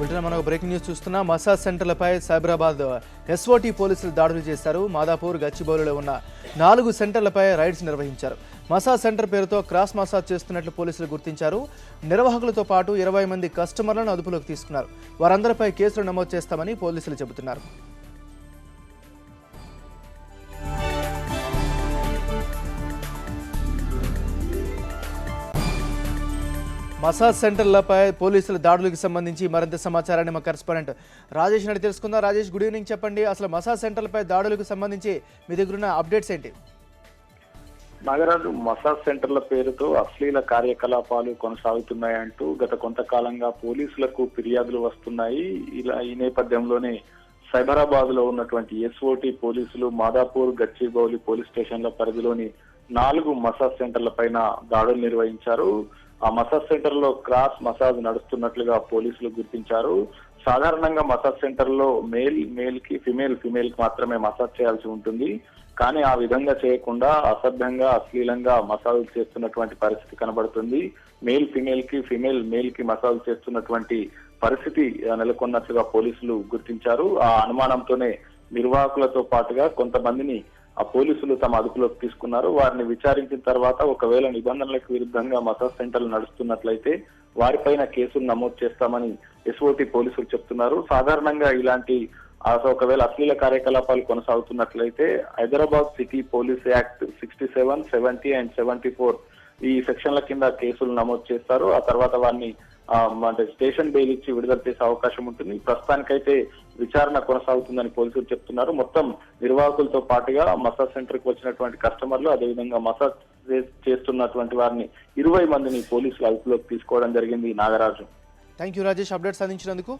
Bulletin మనం breaking news చూస్తున్నాం. Massage సెంటర్లపై Cyberabad SOT పోలీసులు దాడులు చేశారు. మాదాపూర్, గచ్చిబౌలిలో ఉన్న 4 సెంటర్లపై రైడ్స్ నిర్వహించారు. మసాజ్ సెంటర్ పేరుతో క్రాస్ మసాజ్ చేస్తున్నట్లు పోలీసులు గుర్తించారు. నిర్వాహకులతో పాటు 20 మంది కస్టమర్లను అదుపులోకి తీసుకున్నారు. వారందరిపై కేసులు నమోదు చేస్తామని పోలీసులు చెబుతున్నారు. మసాజ్ సెంటర్లపై పోలీసుల దాడులకు సంబంధించి మరింత సమాచారాన్ని మా కరెస్పాండెంట్ రాజేష్ అడిగి తెలుసుకుందాం. Rajesh, good evening. చెప్పండి, అసలు మసాజ్ సెంటర్లపై దాడులకు సంబంధించి మీ దగ్గర ఉన్న అప్డేట్స్ ఏంటి? నాగరాజు, మసాజ్ సెంటర్ల పేరుతో అశ్లీల కార్యకలాపాలు కొనసాగుతున్నాయంటూ గత కొంతకాలంగా పోలీసులకు ఫిర్యాదులు వస్తున్నాయి. ఈ నేపథ్యంలోనే సైబరాబాద్ లో ఉన్నటువంటి ఎస్ఓటీ పోలీసులు మాదాపూర్, గచ్చిబౌలి పోలీస్ స్టేషన్ల పరిధిలోని 4 మసాజ్ సెంటర్ల పైన దాడులు నిర్వహించారు. ఆ మసాజ్ సెంటర్ లో క్రాస్ మసాజ్ నడుస్తున్నట్లుగా పోలీసులు గుర్తించారు. సాధారణంగా మసాజ్ సెంటర్ లో మేల్ కి ఫిమేల్ కి మాత్రమే మసాజ్ చేయాల్సి ఉంటుంది. కానీ ఆ విధంగా చేయకుండా అసభ్యంగా, అశ్లీలంగా మసాజ్ చేస్తున్నటువంటి పరిస్థితి కనబడుతుంది. ఫిమేల్ కి మసాజ్ చేస్తున్నటువంటి పరిస్థితి నెలకొన్నట్లుగా పోలీసులు గుర్తించారు. ఆ అనుమానంతోనే నిర్వాహకులతో పాటుగా కొంతమందిని ఆ పోలీసులు తమ అదుపులోకి తీసుకున్నారు. వారిని విచారించిన తర్వాత ఒకవేళ నిబంధనలకు విరుద్ధంగా మసాజ్ సెంటర్లు నడుస్తున్నట్లయితే వారిపైన కేసులు నమోదు చేస్తామని ఎస్ఓటీ పోలీసులు చెప్తున్నారు. సాధారణంగా ఇలాంటి ఒకవేళ అశ్లీల కార్యకలాపాలు కొనసాగుతున్నట్లయితే Hyderabad city police act 67, 70 and 74 ఈ సెక్షన్ల కింద కేసులు నమోదు చేస్తారు. ఆ తర్వాత వారిని అంటే స్టేషన్ బెయిల్ ఇచ్చి విడుదల చేసే అవకాశం ఉంటుంది. ప్రస్తుతానికైతే విచారణ కొనసాగుతుందని పోలీసులు చెప్తున్నారు. మొత్తం నిర్వాహకులతో పాటుగా మసాజ్ సెంటర్ కి వచ్చినటువంటి కస్టమర్లు, అదేవిధంగా మసాజ్ చేస్తున్నటువంటి వారిని 20 మందిని పోలీసులు అదుపులోకి తీసుకోవడం జరిగింది. Nagaraju, thank you Rajesh, updates అందించినందుకు.